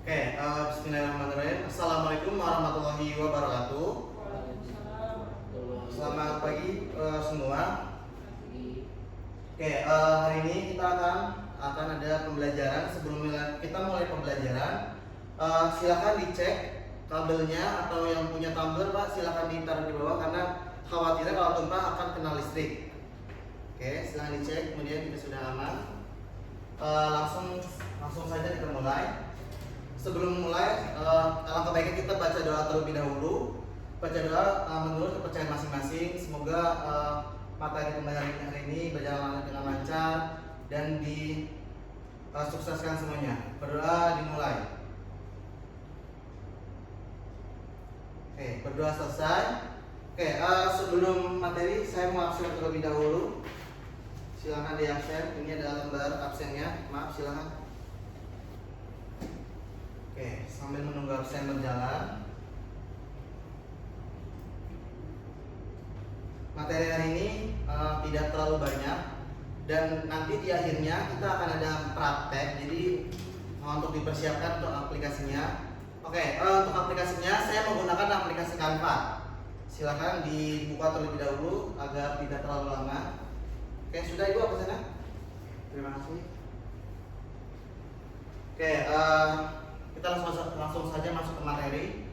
Bismillahirrahmanirrahim. Assalamualaikum warahmatullahi wabarakatuh. Selamat pagi semua. Hari ini kita akan ada pembelajaran. Sebelum kita mulai pembelajaran, silakan dicek kabelnya, atau yang punya tumbler Pak silakan ditaruh di bawah karena khawatirnya kalau tumpah akan kena listrik. Silakan dicek. Kemudian kita sudah aman. Langsung saja kita mulai. Sebelum mulai, alangkah baiknya kita baca doa terlebih dahulu. Baca doa menurut kepercayaan masing-masing. Semoga materi pembelajaran hari ini berjalan dengan lancar dan disukseskan semuanya. Berdoa dimulai. Berdoa selesai. Sebelum materi saya mau absen terlebih dahulu. Silakan di absen. Ini adalah lembar absennya. Maaf, silakan. Sambil menunggu absen berjalan, materi hari ini tidak terlalu banyak, dan nanti di akhirnya kita akan ada praktek. Jadi untuk dipersiapkan untuk aplikasinya. Untuk aplikasinya saya menggunakan aplikasi Canva. Silakan dibuka terlebih dahulu agar tidak terlalu lama. Sudah Ibu absennya? Terima kasih. Kita langsung saja masuk ke materi.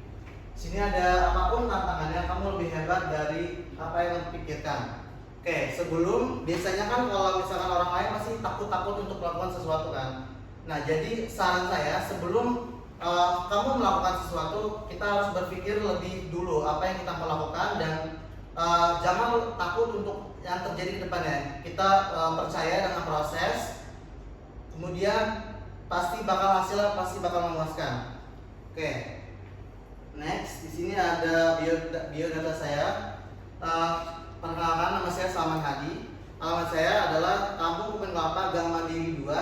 Sini ada apapun tantangannya, kamu lebih hebat dari apa yang kamu pikirkan. Sebelum, biasanya kan kalau misalkan orang lain masih takut untuk melakukan sesuatu kan. Nah, jadi saran saya sebelum kamu melakukan sesuatu, kita harus berpikir lebih dulu apa yang kita mau lakukan, dan jangan takut untuk yang terjadi di depannya. Kita percaya dengan proses, kemudian hasilnya pasti bakal memuaskan. Next, di sini ada biodata saya. Perkenalkan, nama saya Salman Hadi. Alamat saya adalah Kampung Kupen Kelapa, Gang Mandiri 2.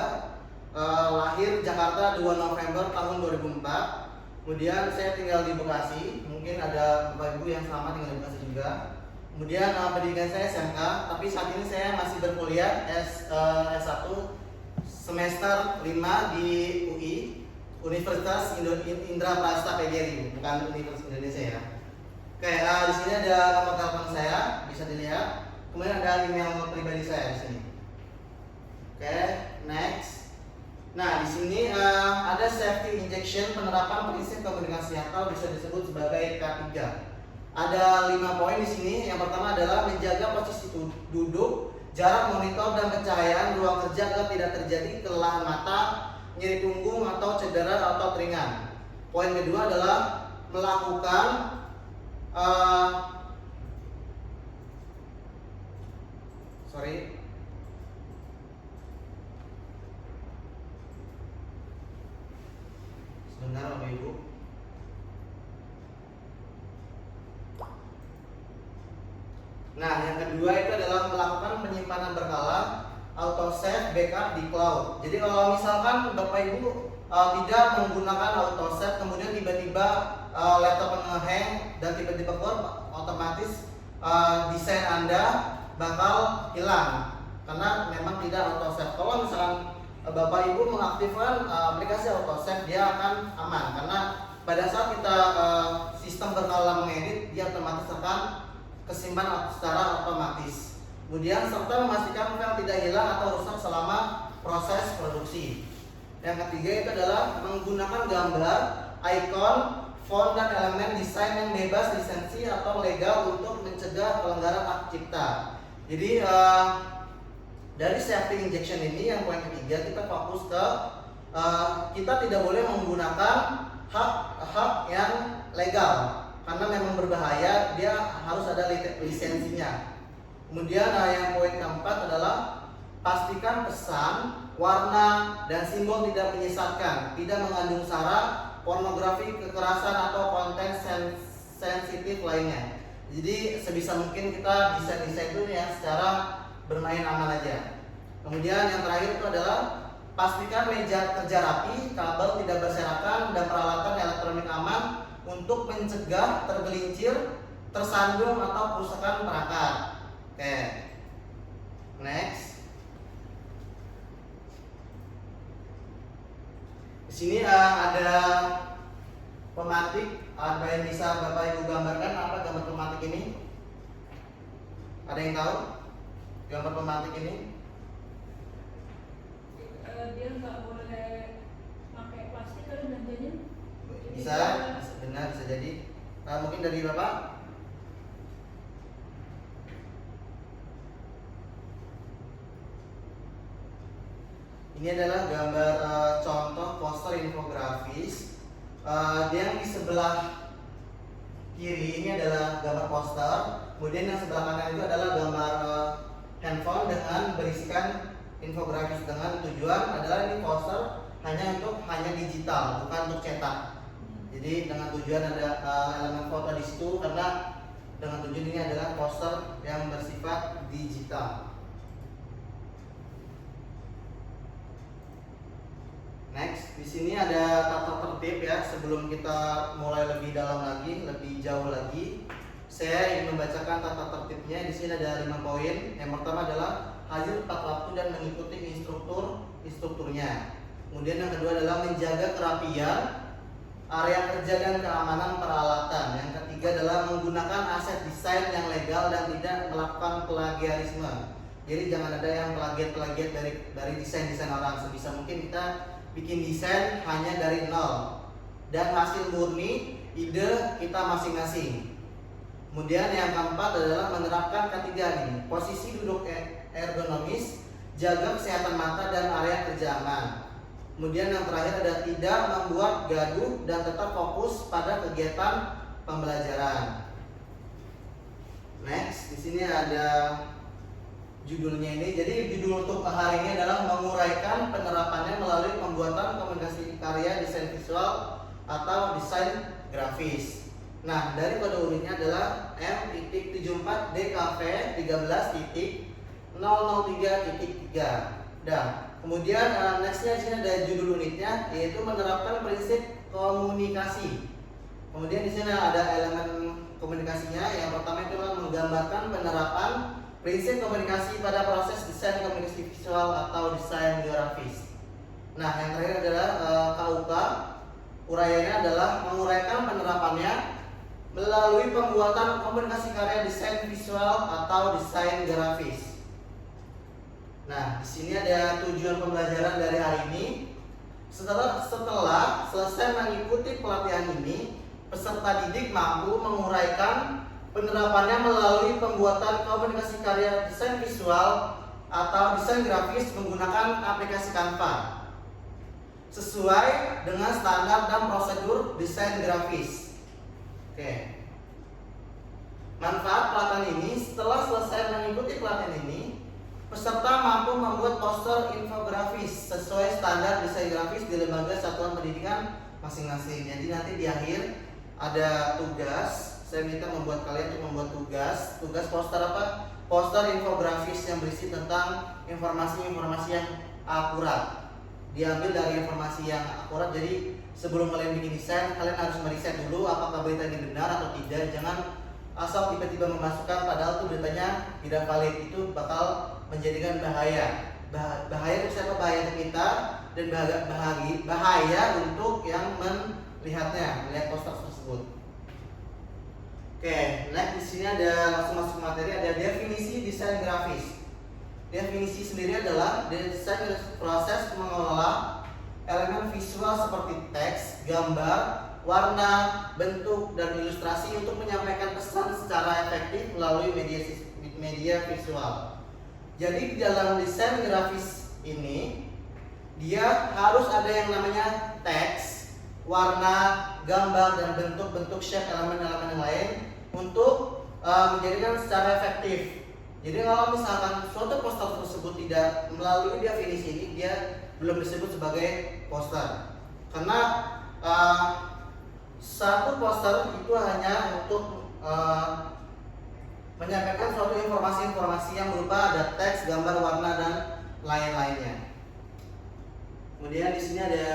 Lahir Jakarta 2 November tahun 2004. Kemudian saya tinggal di Bekasi. Mungkin ada Bapak Ibu yang sama tinggal di Bekasi juga. Kemudian pendidikan saya SMK, tapi saat ini saya masih berkuliah S1 semester 5 di UI, Universitas Indra Prasta PGRI, bukan Universitas Indonesia ya. Di sini ada nomor telepon saya, bisa dilihat. Kemudian ada email pribadi saya di sini. Next. Nah, di sini ada safety injection, penerapan prinsip komunikasi atau bisa disebut sebagai K3. Ada 5 poin di sini. Yang pertama adalah menjaga posisi duduk, jarak monitor dan pencahayaan ruang kerja agar tidak terjadi kelelahan mata, nyeri punggung atau cedera atau ringan. Poin kedua adalah melakukan sebentar Bapak Ibu. Nah, yang kedua itu adalah melakukan penyimpanan berkala, auto save, backup di cloud. Jadi kalau misalkan Bapak Ibu tidak menggunakan auto save, kemudian tiba-tiba laptop nge-hang dan tiba-tiba keluar, otomatis desain Anda bakal hilang karena memang tidak auto save. Kalau misalkan Bapak Ibu mengaktifkan aplikasi auto save, dia akan aman karena pada saat kita sistem berkala mengedit, dia otomatis akan kesimpan secara otomatis. Kemudian serta memastikan file tidak hilang atau rusak selama proses produksi. Yang ketiga itu adalah menggunakan gambar, icon, font dan elemen desain yang bebas lisensi atau legal untuk mencegah pelanggaran hak cipta. Jadi dari safety injection ini, yang poin ketiga, kita fokus ke kita tidak boleh menggunakan hak yang legal karena memang berbahaya, dia harus ada lisensinya. Kemudian yang poin keempat adalah pastikan pesan, warna, dan simbol tidak menyesatkan, tidak mengandung sara, pornografi, kekerasan, atau konten sensitif lainnya. Jadi sebisa mungkin kita desain itu ya secara bermain aman aja. Kemudian yang terakhir itu adalah pastikan meja kerja rapi, kabel tidak berserakan, dan peralatan elektronik aman untuk mencegah tergelincir, tersandung, atau kerusakan perangkat. Next. Di sini ada pematik. Ada yang bisa Bapak Ibu gambarkan apa gambar pematik ini? Ada yang tahu gambar pematik ini? Dia nggak boleh pakai plastik kan belanjanya? Bisa, benar bisa jadi. Mungkin dari Bapak? Ini adalah gambar contoh poster infografis. Dia yang di sebelah kiri ini adalah gambar poster, kemudian yang sebelah kanan itu adalah gambar handphone dengan berisikan infografis, dengan tujuan adalah ini poster hanya digital, bukan untuk cetak. Jadi dengan tujuan ada elemen foto di situ karena dengan tujuan ini adalah poster yang bersifat digital. Next, di sini ada tata tertib ya. Sebelum kita mulai lebih dalam lagi, lebih jauh lagi, saya ingin membacakan tata tertibnya. Di sini ada 5 poin. Yang pertama adalah hadir tepat waktu dan mengikuti instrukturnya. Kemudian yang kedua adalah menjaga kerapian area kerja dan keamanan peralatan. Yang ketiga adalah menggunakan aset desain yang legal dan tidak melakukan plagiarisme. Jadi jangan ada yang plagiat dari desain orang. Sebisa mungkin kita bikin desain hanya dari nol dan hasil murni ide kita masing-masing. Kemudian yang keempat adalah menerapkan ketiga ini, posisi duduk ergonomis, jaga kesehatan mata dan area kerja aman. Kemudian yang terakhir ada tidak membuat gaduh dan tetap fokus pada kegiatan pembelajaran. Next, di sini ada judulnya ini. Jadi judul untuk hari ini adalah menguraikan penerapannya melalui pembuatan komunikasi karya desain visual atau desain grafis. Nah, dari kode uniknya adalah M.74DKV 13.003.3. Dan kemudian nextnya di sini ada judul unitnya, yaitu menerapkan prinsip komunikasi. Kemudian di sini ada elemen komunikasinya. Yang pertama itu menggambarkan penerapan prinsip komunikasi pada proses desain komunikasi visual atau desain grafis. Nah, yang terakhir adalah KUK. Uraiannya adalah menguraikan penerapannya melalui pembuatan komunikasi karya desain visual atau desain grafis. Nah, di sini ada tujuan pembelajaran dari hari ini. Setelah selesai mengikuti pelatihan ini, peserta didik mampu menguraikan penerapannya melalui pembuatan komunikasi karya desain visual atau desain grafis menggunakan aplikasi Canva sesuai dengan standar dan prosedur desain grafis. Oke. Manfaat pelatihan ini: setelah selesai mengikuti pelatihan ini, peserta mampu membuat poster infografis sesuai standar desain grafis di lembaga satuan pendidikan masing-masing. Jadi nanti di akhir ada tugas. Saya minta membuat kalian untuk membuat tugas poster apa? Poster infografis yang berisi tentang informasi-informasi yang akurat. Diambil dari informasi yang akurat. Jadi sebelum kalian bikin desain, kalian harus meriset dulu apakah berita ini benar atau tidak. Jangan asal tiba-tiba memasukkan padahal itu beritanya tidak valid. Itu bakal menjadikan bahaya. Bahaya untuk siapa? Bahaya untuk kita dan bahaya untuk yang melihat poster tersebut. Oke, next di sini ada langsung masuk materi, ada definisi desain grafis. Definisi sendiri adalah desain proses mengelola elemen visual seperti teks, gambar, warna, bentuk, dan ilustrasi untuk menyampaikan pesan secara efektif melalui media visual. Jadi di dalam desain grafis ini dia harus ada yang namanya teks, warna, gambar, dan bentuk-bentuk shape elemen-elemen yang lain untuk menjadikan secara efektif. Jadi kalau misalkan suatu poster tersebut tidak melalui definisi ini, dia belum disebut sebagai poster. Karena satu poster itu hanya untuk menyampaikan suatu informasi-informasi yang berupa ada teks, gambar, warna, dan lain-lainnya. Kemudian di sini ada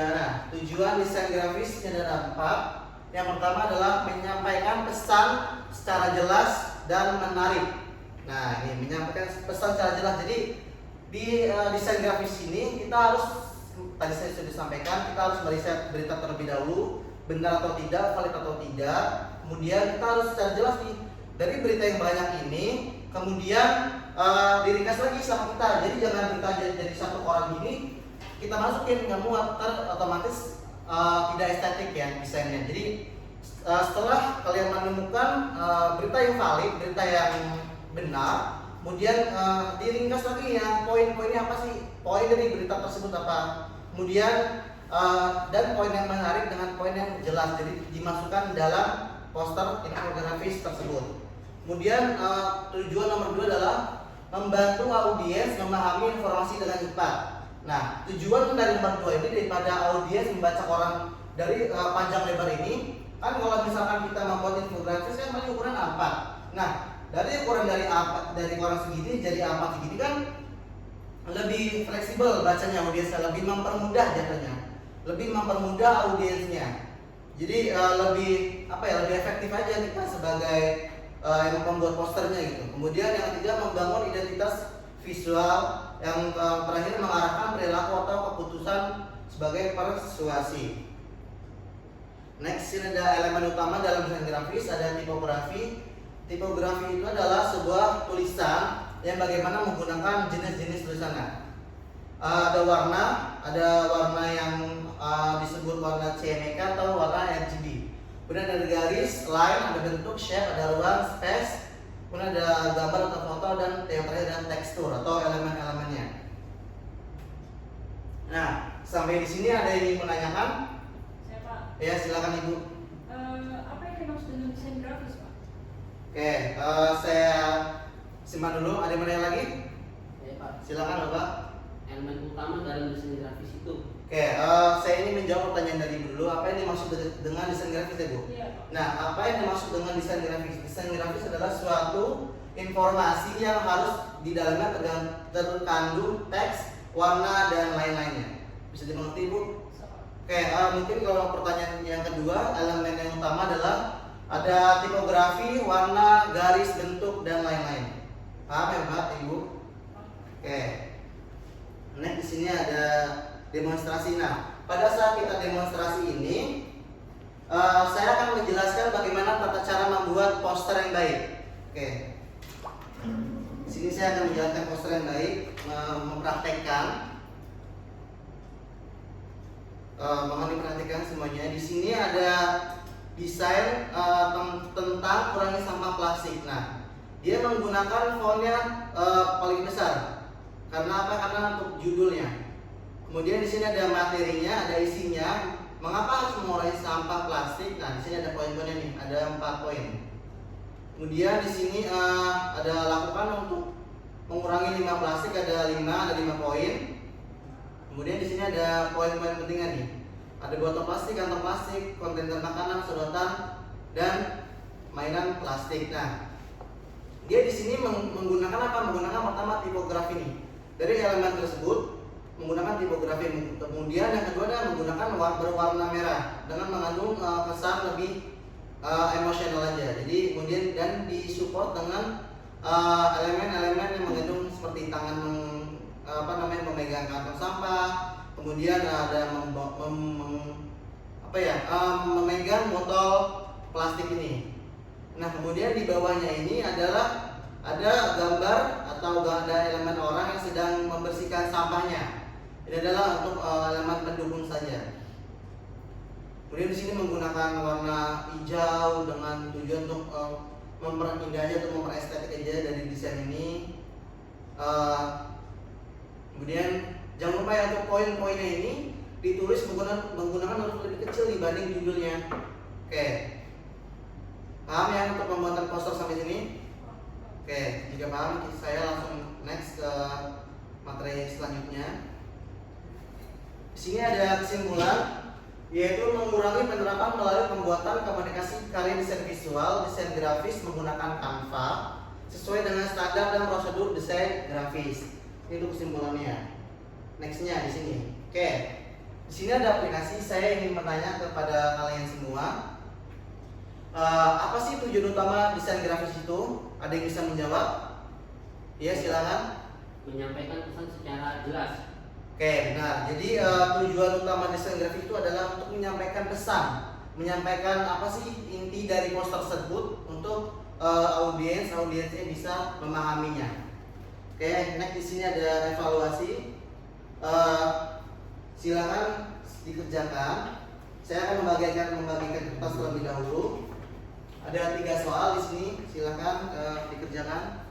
tujuan desain grafis ada 4. Yang pertama adalah menyampaikan pesan secara jelas dan menarik. Nah, ini menyampaikan pesan secara jelas. Jadi di desain grafis ini kita harus tadi saya sudah sampaikan, kita harus meriset berita terlebih dahulu, benar atau tidak, valid atau tidak. Kemudian kita harus secara jelas nih dari berita yang banyak ini, kemudian diringkas lagi sama kita. Jadi jangan berita jadi satu koran gini kita masukin nggak muat, otomatis tidak estetik ya desainnya. Jadi setelah kalian menemukan berita yang valid, berita yang benar, kemudian diringkas lagi ya poin-poinnya apa sih, poin dari berita tersebut apa, kemudian dan poin yang menarik dengan poin yang jelas, jadi dimasukkan dalam poster infografis tersebut. Kemudian tujuan nomor 2 adalah membantu audiens memahami informasi dengan cepat. Nah, tujuan dari nomor 2 ini daripada audiens membaca koran dari panjang lebar ini, kan kalau misalkan kita membuat infografis kan paling ukuran A4. Nah, dari ukuran dari koran segini jadi A4 segini kan lebih fleksibel bacanya audiensnya, lebih mempermudah jatuhnya, lebih mempermudah audiensnya. Jadi lebih lebih efektif aja kita sebagai yang pembuat posternya gitu. Kemudian yang ketiga, membangun identitas visual, yang terakhir mengarahkan perilaku atau keputusan sebagai persuasi. Next, ini ada elemen utama dalam desain grafis, ada tipografi. Tipografi itu adalah sebuah tulisan yang bagaimana menggunakan jenis-jenis tulisannya. Ada warna yang disebut warna CMYK atau warna RGB. Kemudian ada garis, line, ada bentuk, shape, ada ruang, space. Kemudian ada gambar atau foto, dan yang terakhir ada tekstur atau elemen-elemennya. Nah, sampai di sini ada yang ingin menanyakan? Siapa? Ya, silakan Ibu. Apa yang dimaksud dengan desain grafis, Pak? Oke, saya simpan dulu. Ada yang mau nanya lagi? Ya Pak, Silakan Bapak. elemen utama dalam desain grafis itu. Oke, saya ini menjawab pertanyaan dari Ibu dulu. Apa yang dimaksud dengan desain grafis ya Bu? Iya, Pak. Nah, apa yang dimaksud dengan desain grafis? Desain grafis adalah suatu informasi yang harus di dalamnya terkandung teks, warna, dan lain-lainnya. Bisa dimengerti Bu? Oke, mungkin kalau pertanyaan yang kedua, elemen yang utama adalah ada tipografi, warna, garis, bentuk, dan lain-lain. Paham ya Pak, Ibu? Oke. Next, di sini ada demonstrasi. Nah, pada saat kita demonstrasi ini, saya akan menjelaskan bagaimana tata cara membuat poster yang baik. Oke. Di sini saya akan menjelaskan poster yang baik, mempraktekkan. Mohon diperhatikan semuanya. Di sini ada desain tentang kurangi sampah plastik. Nah, dia menggunakan fontnya paling besar. Karena apa? Karena untuk judulnya. Kemudian di sini ada materinya, ada isinya. Mengapa harus mengurangi sampah plastik? Nah, di sini ada poin-poinnya nih, ada 4 poin. Kemudian di sini ada lakukan untuk mengurangi limbah plastik, ada 5 poin. Kemudian di sini ada poin-poin pentingnya nih. Ada botol plastik, kantong plastik, kontainer makanan, sedotan, dan mainan plastik. Nah, dia di sini menggunakan apa? Menggunakan pertama tipografi nih. Dari elemen tersebut menggunakan tipografi. Kemudian yang kedua adalah menggunakan berwarna merah dengan mengandung kesan lebih emosional aja. Jadi kemudian dan disupport dengan elemen-elemen yang mengandung seperti tangan memegang kantong sampah, kemudian ada memegang botol plastik ini. Nah, kemudian di bawahnya ini adalah ada gambar atau ada elemen orang yang sedang membersihkan sampahnya. Ini adalah untuk elemen pendukung saja. Kemudian di sini menggunakan warna hijau dengan tujuan untuk memperindah aja atau memperestetik aja dari desain ini. Kemudian jangan lupa ya, untuk poin-poinnya ini ditulis menggunakan huruf lebih kecil dibanding judulnya. Oke. Paham ya untuk pembuatan poster sampai sini? Oke, jika paham saya langsung next ke materi selanjutnya. Di sini ada kesimpulan, yaitu mengurangi penerapan melalui pembuatan komunikasi karya desain visual, desain grafis menggunakan Canva sesuai dengan standar dan prosedur desain grafis. Ini untuk kesimpulannya. Nextnya di sini. Oke, di sini ada aplikasi. Saya ingin bertanya kepada kalian semua. Apa sih tujuan utama desain grafis itu? Ada yang bisa menjawab? Ya, silakan. Menyampaikan pesan secara jelas. Oke, benar. Jadi tujuan utama desain grafis itu adalah untuk menyampaikan pesan, menyampaikan apa sih inti dari poster tersebut untuk audiensnya bisa memahaminya. Oke, next di sini ada evaluasi. Silakan dikerjakan. Saya akan membagikan kertas terlebih dahulu. Ada 3 soal di sini. Silakan dikerjakan.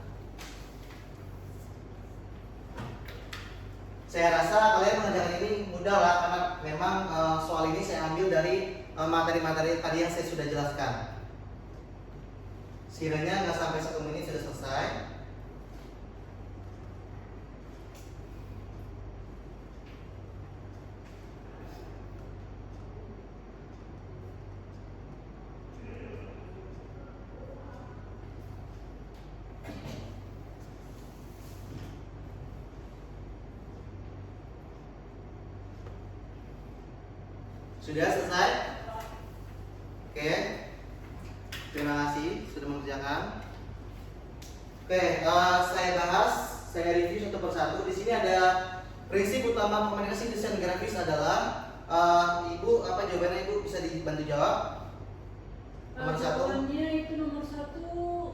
Saya rasa kalian mengerjakan ini mudah lah karena memang soal ini saya ambil dari materi-materi tadi yang saya sudah jelaskan. Sekiranya nggak sampai 1 menit sudah selesai. Sudah selesai? Oke. Terima kasih sudah mengerjakan. Oke, saya review satu persatu. Di sini ada prinsip utama komunikasi desain grafis adalah Ibu apa jawabannya Ibu bisa dibantu jawab? Nomor 1. Jawabannya itu nomor 1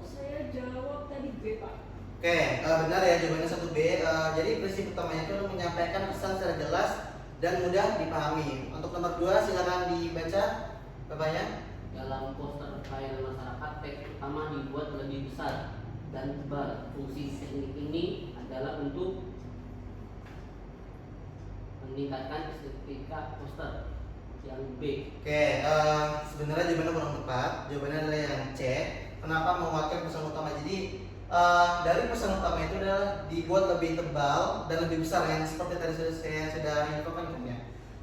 saya jawab tadi B, Pak. Oke, benar ya jawabannya 1B. Jadi prinsip utamanya itu menyampaikan pesan secara jelas dan mudah dipahami. Untuk nomor 2 silakan dibaca Bapaknya. Dalam poster pelayanan masyarakat, teks utama dibuat lebih besar dan tebal. Fungsi teknik ini adalah untuk meningkatkan estetika poster. Yang B. Oke, sebenarnya jawabannya kurang tepat. Jawabannya adalah yang C. Kenapa menguatkan pesan utama? Jadi dari pesan utama itu adalah dibuat lebih tebal dan lebih besar yang seperti tadi saya sudah infokan ya.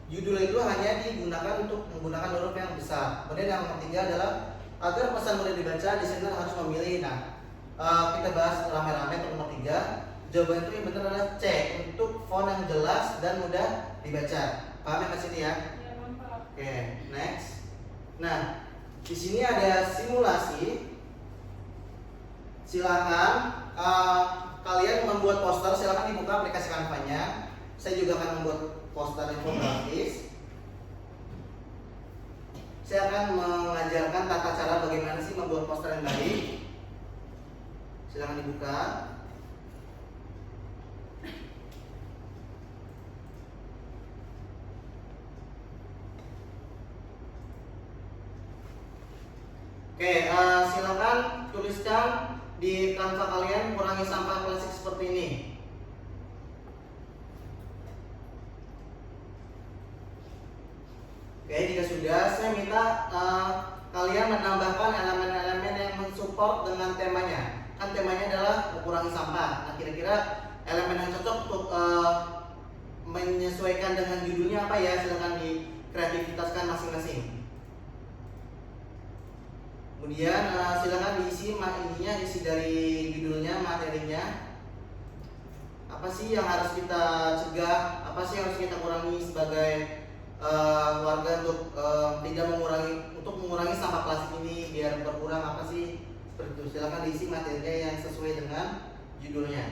Judul itu hanya digunakan untuk menggunakan huruf yang besar. Kemudian yang ketiga adalah agar pesan mudah dibaca, desainer harus memilih. Nah, kita bahas rame-rame untuk nomor 3. Jawaban itu yang benar adalah C, untuk font yang jelas dan mudah dibaca. Paham ya Mas Siti ya? Ya, Pak. Oke, next. Nah, di sini ada simulasi. Silakan kalian membuat poster. Silakan dibuka aplikasi Canva-nya. Saya juga akan membuat poster infografis. Saya akan mengajarkan tata cara bagaimana sih membuat poster yang baik. Silakan dibuka. Oke, silakan tuliskan di Canva kalian kurangi sampah plastik seperti ini. Oke, jika sudah, saya minta kalian menambahkan elemen-elemen yang mensupport dengan temanya. Kan temanya adalah kurangi sampah. Nah, kira-kira elemen yang cocok untuk menyesuaikan dengan judulnya apa ya? Silakan dikreativitaskan masing-masing. Kemudian silakan diisi isi dari judulnya, materinya. Apa sih yang harus kita cegah? Apa sih yang harus kita kurangi sebagai warga untuk mengurangi sampah plastik ini biar berkurang, apa sih? Seperti itu. Silakan diisi materinya yang sesuai dengan judulnya.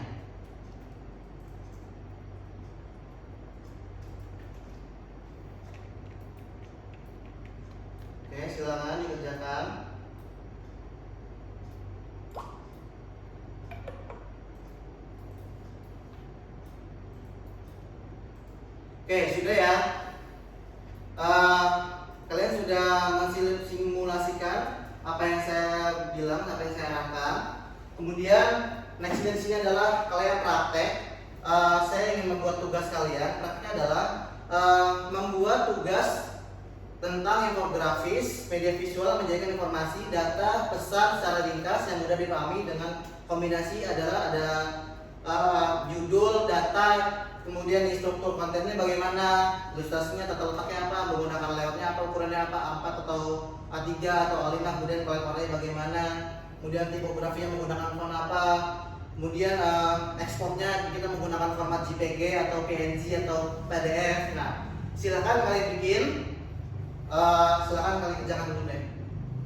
Oke, silakan dikerjakan. Oke, sudah ya. Kalian sudah mensimulasikan apa yang saya bilang, apa yang saya arahkan. Kemudian next di sini adalah kalian praktek. Saya ingin membuat tugas kalian. Prakteknya adalah membuat tugas tentang infografis, media visual menjadikan informasi, data, pesan secara ringkas yang mudah dipahami dengan kombinasi adalah ada judul, data, kemudian di struktur kontennya bagaimana, ilustrasinya, tata letaknya apa, menggunakan layoutnya apa, ukurannya apa, A4 atau A3 atau A5, kemudian warnanya bagaimana, kemudian tipografinya menggunakan font apa, kemudian ekspornya kita menggunakan format JPG atau PNG atau PDF. Nah, silakan kalian bikin, silakan kalian kerjakan dulu deh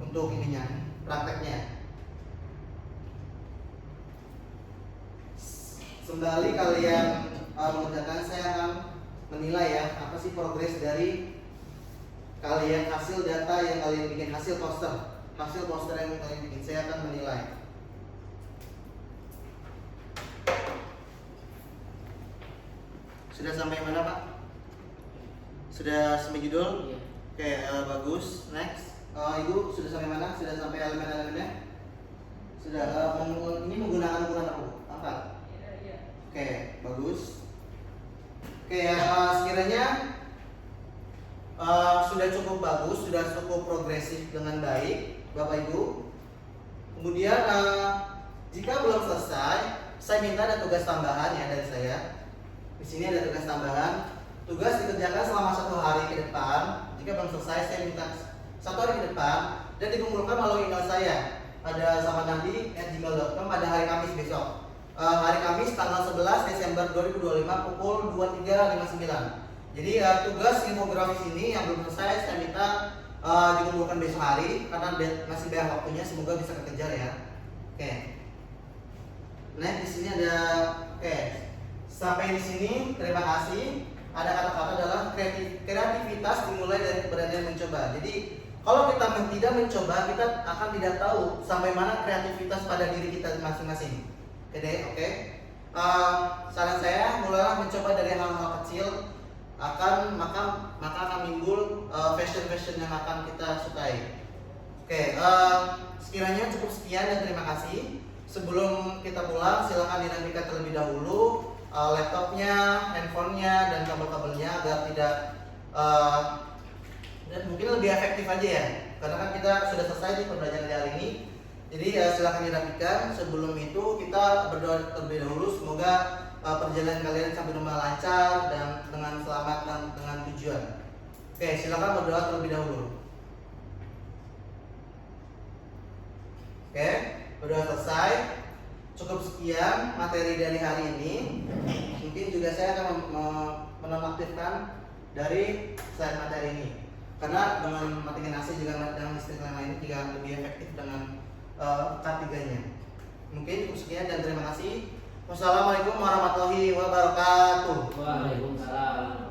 untuk ininya, prakteknya. Sembari kalian mengerjakan, saya akan menilai ya, apa sih progres dari kalian, hasil data yang kalian bikin, hasil poster yang kalian bikin. Saya akan menilai. Sudah sampai mana Pak? Sudah sampai judul? Iya. Oke, bagus. Next, Ibu sudah sampai mana? Sudah sampai elemen-elemennya? Sudah. Ini menggunakan ukuran apa? Iya. Oke, bagus. Oke, sekiranya sudah cukup bagus, sudah cukup progresif dengan baik, Bapak Ibu. Kemudian jika belum selesai, saya minta ada tugas tambahan ya dari saya. Di sini ada tugas tambahan. Tugas dikerjakan selama 1 hari ke depan. Jika belum selesai, saya minta 1 hari ke depan dan dikumpulkan melalui email saya. Ada samanandi@gmail.com pada hari Kamis besok. Hari Kamis tanggal 11 Desember 2025 pukul 23.59. Jadi tugas infografis ini yang belum selesai saya minta dikumpulkan besok hari karena masih banyak waktunya, semoga bisa kekejar ya. Oke. Nah, di sini ada sampai di sini terima kasih. Ada kata-kata adalah kreativitas dimulai dari keberanian mencoba. Jadi kalau kita tidak mencoba, kita akan tidak tahu sampai mana kreativitas pada diri kita masing-masing. Oke. Saran saya, mulailah mencoba dari hal-hal kecil, maka akan timbul fashion yang akan kita sukai. Oke, sekiranya cukup sekian dan terima kasih. Sebelum kita pulang, silakan dinamika terlebih dahulu laptopnya, handphonenya, dan kabel-kabelnya agar tidak dan mungkin lebih efektif aja ya. Karena kan kita sudah selesai di pembelajaran hari ini. Jadi silakan dirapikan. Sebelum itu kita berdoa terlebih dahulu, semoga perjalanan kalian sampai rumah lancar dan dengan selamat dan dengan tujuan. Oke, silakan berdoa terlebih dahulu. Oke, berdoa selesai. Cukup sekian materi dari hari ini. Mungkin juga saya akan menonaktifkan dari slide materi ini. Karena dengan matikan AC juga dengan listrik yang lain juga lebih efektif dengan K3-nya. Mungkin cukup sekian dan terima kasih. Wassalamualaikum warahmatullahi wabarakatuh. Waalaikumsalam.